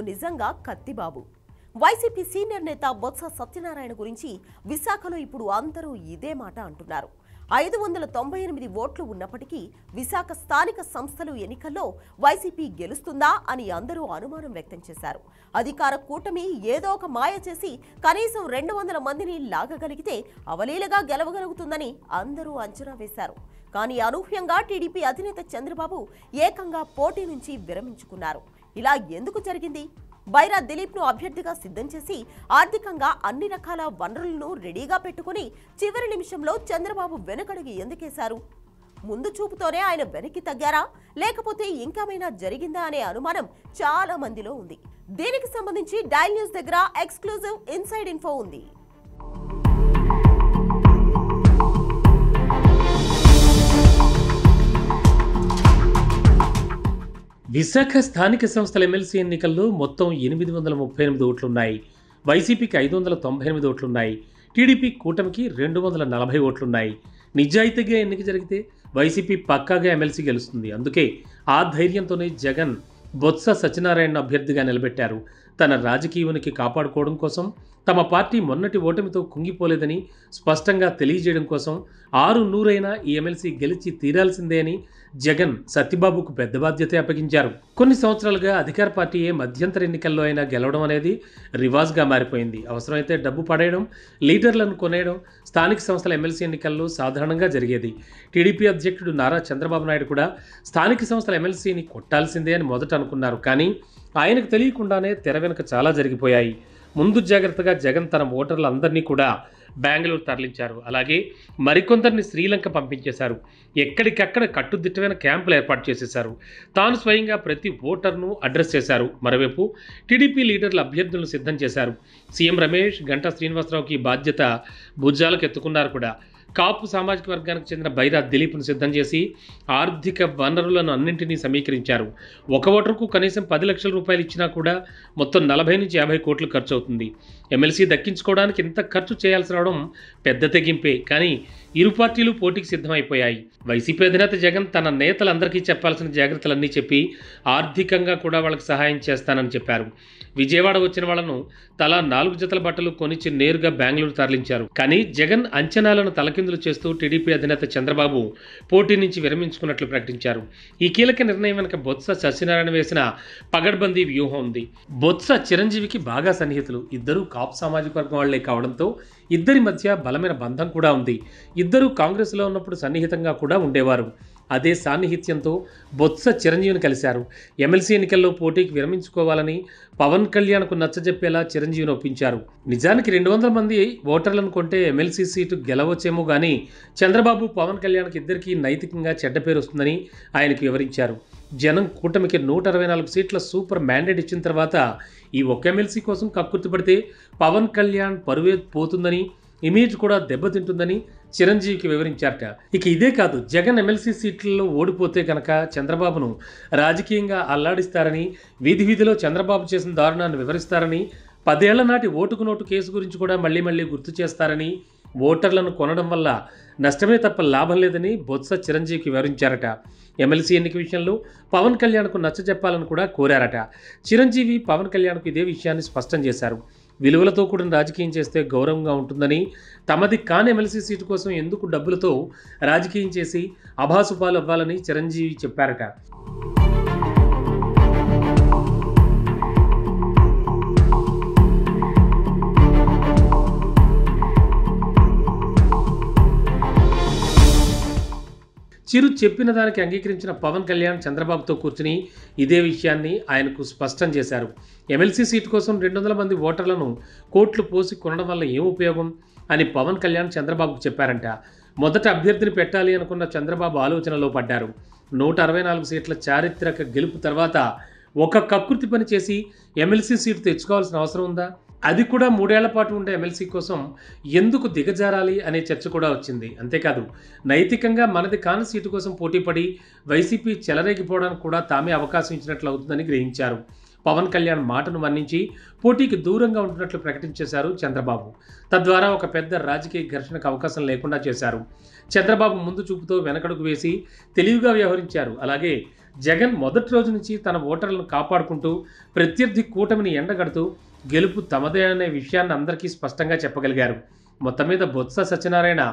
నువ్వు నిజంగా కత్తిబాబు. YCP senior నేత బొత్స సత్యనారాయణ గురించి విశాఖలో ఇప్పుడు అందరూ ఇదే మాట అంటున్నారు. 598 ఓట్లు ఉన్నప్పటికీ విశాఖ స్థానిక సంస్థలు ఎన్నికల్లో వైసీపీ గెలుస్తుందా అని అందరూ అనుమానం వ్యక్తం చేశారు. అధికార కూటమి ఏదో ఒక మాయ చేసి కనీసం 200 మందిని లాగగలిగితే అవలీలగా గెలవగలుగుతుందని అందరూ అంచనా వేశారు. కానీ అనూహ్యంగా టీడీపీ అధినేత చంద్రబాబు ఏకంగా పోటీ నుంచి విరమించుకున్నారు. ఇలా ఎందుకు జరిగింది? బైరా దిలీప్ ను అభ్యర్థిగా సిద్ధం చేసి ఆర్థికంగా అన్ని రకాల వనరులను రెడీగా పెట్టుకుని చివరి నిమిషంలో చంద్రబాబు వెనకడుగు ఎందుకేశారు? ముందు చూపుతోనే ఆయన వెనక్కి తగ్గారా, లేకపోతే ఇంకేమైనా జరిగిందా అనే అనుమానం చాలా మందిలో ఉంది. దీనికి సంబంధించి డైల్ న్యూస్ దగ్గర ఎక్స్క్లూజివ్ ఇన్సైడ్ ఇన్ఫో ఉంది. విశాఖ స్థానిక సంస్థల ఎమ్మెల్సీ ఎన్నికల్లో మొత్తం 838 ఓట్లున్నాయి. వైసీపీకి 598 ఓట్లున్నాయి. టీడీపీ కూటమికి 240 ఓట్లున్నాయి. నిజాయితీగా ఎన్నిక జరిగితే వైసీపీ పక్కాగా ఎమ్మెల్సీ గెలుస్తుంది. అందుకే ఆ ధైర్యంతోనే జగన్ బొత్స సత్యనారాయణ అభ్యర్థిగా నిలబెట్టారు. తన రాజకీయానికి కాపాడుకోవడం కోసం, తమ పార్టీ మొన్నటి ఓటమితో కుంగిపోలేదని స్పష్టంగా తెలియజేయడం కోసం 600 ఈ ఎమ్మెల్సీ గెలిచి తీరాల్సిందే అని జగన్ సత్యబాబుకు పెద్ద బాధ్యత అప్పగించారు. కొన్ని సంవత్సరాలుగా అధికార పార్టీయే మధ్యంతర ఎన్నికల్లో అయినా గెలవడం అనేది రివాజ్గా మారిపోయింది. అవసరమైతే డబ్బు పడేయడం, లీడర్లను కొనేయడం స్థానిక సంస్థల ఎమ్మెల్సీ ఎన్నికల్లో సాధారణంగా జరిగేది. టీడీపీ అధ్యక్షుడు నారా చంద్రబాబు నాయుడు కూడా స్థానిక సంస్థల ఎమ్మెల్సీని కొట్టాల్సిందే అని మొదట అనుకున్నారు. కానీ ఆయనకు తెలియకుండానే తెర వెనుక చాలా జరిగిపోయాయి. ముందు జాగ్రత్తగా జగన్ తన ఓటర్లందరినీ కూడా బెంగళూరు తరలించారు. అలాగే మరికొందరిని శ్రీలంక పంపించేశారు. ఎక్కడికక్కడ కట్టుదిట్టమైన క్యాంపులు ఏర్పాటు చేసేశారు. తాను స్వయంగా ప్రతి ఓటర్ను అడ్రస్ చేశారు. మరోవైపు టీడీపీ లీడర్ల అభ్యర్థులను సిద్ధం చేశారు. సీఎం రమేష్, గంటా శ్రీనివాసరావుకి బాధ్యత భుజాలకు ఎత్తుకున్నారు కూడా. కాపు సామాజిక వర్గానికి చెందిన బైరా దిలీప్ను సిద్ధం చేసి ఆర్థిక వనరులను అన్నింటినీ సమీకరించారు. ఒక ఓటరుకు కనీసం 10 లక్షల రూపాయలు ఇచ్చినా కూడా మొత్తం 40 నుంచి 50 కోట్లు ఖర్చు అవుతుంది. ఎమ్మెల్సీ దక్కించుకోవడానికి ఇంత ఖర్చు చేయాల్సి రావడం పెద్ద తెగింపే. కానీ ఇరు పార్టీలు పోటీకి సిద్ధమైపోయాయి. వైసీపీ అధినేత జగన్ తన నేతలందరికీ చెప్పాల్సిన జాగ్రత్తలన్నీ చెప్పి ఆర్థికంగా కూడా వాళ్ళకి సహాయం చేస్తానని చెప్పారు. విజయవాడ వచ్చిన వాళ్లను తలా 4 జతల బట్టలు కొనిచ్చి నేరుగా బెంగళూరు తరలించారు. కానీ జగన్ అంచనాలను తలకిందులు చేస్తూ టీడీపీ అధినేత చంద్రబాబు పోటీ నుంచి విరమించుకున్నట్లు ప్రకటించారు. ఈ కీలక నిర్ణయం వెనుక బొత్స సత్యనారాయణ వేసిన పగడ్బందీ వ్యూహం ఉంది. బొత్స చిరంజీవికి బాగా సన్నిహితులు. ఇద్దరు కాపు సామాజిక వర్గం వాళ్లే కావడంతో ఇద్దరి మధ్య బలమైన బంధం కూడా ఉంది. ఇద్దరు కాంగ్రెస్లో ఉన్నప్పుడు సన్నిహితంగా కూడా ఉండేవారు. అదే సాన్నిహిత్యంతో బొత్స చిరంజీవిని కలిశారు. ఎమ్మెల్సీ ఎన్నికల్లో పోటీకి విరమించుకోవాలని పవన్ కళ్యాణ్కు నచ్చజెప్పేలా చిరంజీవిని ఒప్పించారు. నిజానికి 200 మంది ఓటర్లను కొంటే ఎమ్మెల్సీ సీటు గెలవచ్చేమో కానీ చంద్రబాబు, పవన్ కళ్యాణ్కి ఇద్దరికీ నైతికంగా చెడ్డ పేరు వస్తుందని ఆయనకు వివరించారు. జనం కూటమికి 164 సీట్ల సూపర్ మ్యాండేట్ ఇచ్చిన తర్వాత ఈ ఒక్క ఎమ్మెల్సీ కోసం కక్కుర్తిపడితే పవన్ కళ్యాణ్ పరువే పోతుందని, ఇమేజ్ కూడా దెబ్బతింటుందని చిరంజీవికి వివరించారట. ఇక ఇదే కాదు, జగన్ ఎమ్మెల్సీ సీట్లలో ఓడిపోతే కనుక చంద్రబాబును రాజకీయంగా అల్లాడిస్తారని, వీధి వీధిలో చంద్రబాబు చేసిన దారుణాన్ని వివరిస్తారని, 10 ఏళ్ల నాటి ఓటుకు నోటు కేసు గురించి కూడా మళ్ళీ గుర్తు చేస్తారని, ఓటర్లను కొనడం వల్ల నష్టమే తప్ప లాభం లేదని బొత్స చిరంజీవికి వివరించారట. ఎమ్మెల్సీ ఎన్నిక విషయంలో పవన్ కళ్యాణ్కు నచ్చజెప్పాలని కూడా కోరారట. చిరంజీవి పవన్ కళ్యాణ్కు ఇదే విషయాన్ని స్పష్టం చేశారు. విలువలతో కూడిన రాజకీయం చేస్తే గౌరవంగా ఉంటుందని, తమది కాని ఎమ్మెల్సీ సీటు కోసం ఎందుకు డబ్బులతో రాజకీయం చేసి అభాసుపాలు అవ్వాలని చిరంజీవి చెప్పారట. చిరు చెప్పిన దానికి అంగీకరించిన పవన్ కళ్యాణ్ చంద్రబాబుతో కూర్చుని ఇదే విషయాన్ని ఆయనకు స్పష్టం చేశారు. ఎమ్మెల్సీ సీటు కోసం 200 మంది ఓటర్లను కోట్లు పోసి కొనడం వల్ల ఏం ఉపయోగం అని పవన్ కళ్యాణ్ చంద్రబాబుకు చెప్పారంట. మొదట అభ్యర్థిని పెట్టాలి అనుకున్న చంద్రబాబు ఆలోచనలో పడ్డారు. 164 సీట్ల చారిత్రక గెలుపు తర్వాత ఒక కక్కుర్తి పని చేసి ఎమ్మెల్సీ సీటు తెచ్చుకోవాల్సిన అవసరం ఉందా? అది కూడా 3 ఏళ్ల పాటు ఉండే ఎమ్మెల్సీ కోసం ఎందుకు దిగజారాలి అనే చర్చ కూడా వచ్చింది. అంతేకాదు, నైతికంగా మనది కాని సీటు కోసం పోటీపడి వైసీపీ చెలరేగిపోవడానికి కూడా తామే అవకాశం ఇచ్చినట్లు అవుతుందని గ్రహించారు. పవన్ కళ్యాణ్ మాటను మన్నించి పోటీకి దూరంగా ఉంటున్నట్లు ప్రకటించేశారు చంద్రబాబు. తద్వారా ఒక పెద్ద రాజకీయ ఘర్షణకు అవకాశం లేకుండా చేశారు. చంద్రబాబు ముందు చూపుతో వెనకడుగు వేసి తెలివిగా వ్యవహరించారు. అలాగే జగన్ మొదటి రోజు నుంచి తన ఓటర్లను కాపాడుకుంటూ ప్రత్యర్థి కూటమిని ఎండగడుతూ గెలుపు తమదే అనే విషయాన్ని అందరికీ స్పష్టంగా చెప్పగలిగారు. మొత్తం మీద బొత్స సత్యనారాయణ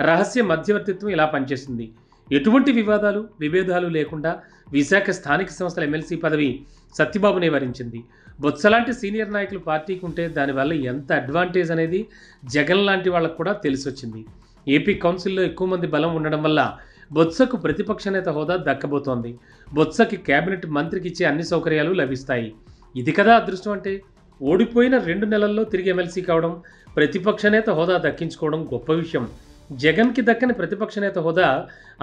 రహస్య మధ్యవర్తిత్వం ఇలా పనిచేస్తుంది. ఎటువంటి విభేదాలు లేకుండా విశాఖ స్థానిక సంస్థల ఎమ్మెల్సీ పదవి సత్యబాబునే వరించింది. బొత్స లాంటి సీనియర్ నాయకులు పార్టీకి ఉంటే దానివల్ల ఎంత అడ్వాంటేజ్ అనేది జగన్ లాంటి వాళ్ళకు కూడా తెలిసొచ్చింది. ఏపీ కౌన్సిల్లో ఎక్కువ మంది బలం ఉండడం వల్ల బొత్సకు ప్రతిపక్ష నేత హోదా దక్కబోతోంది. బొత్సకి కేబినెట్ మంత్రికి ఇచ్చే అన్ని సౌకర్యాలు లభిస్తాయి. ఇది కదా అదృష్టం అంటే. ఓడిపోయిన 2 నెలల్లో తిరిగి ఎమ్మెల్సీ కావడం, ప్రతిపక్ష నేత హోదా దక్కించుకోవడం గొప్ప విషయం. జగన్కి దక్కని ప్రతిపక్ష నేత హోదా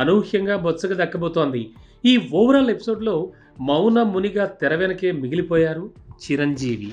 అనూహ్యంగా బొత్సకు దక్కబోతోంది. ఈ ఓవరాల్ ఎపిసోడ్లో మౌన మునిగా తెర వెనకే మిగిలిపోయారు చిరంజీవి.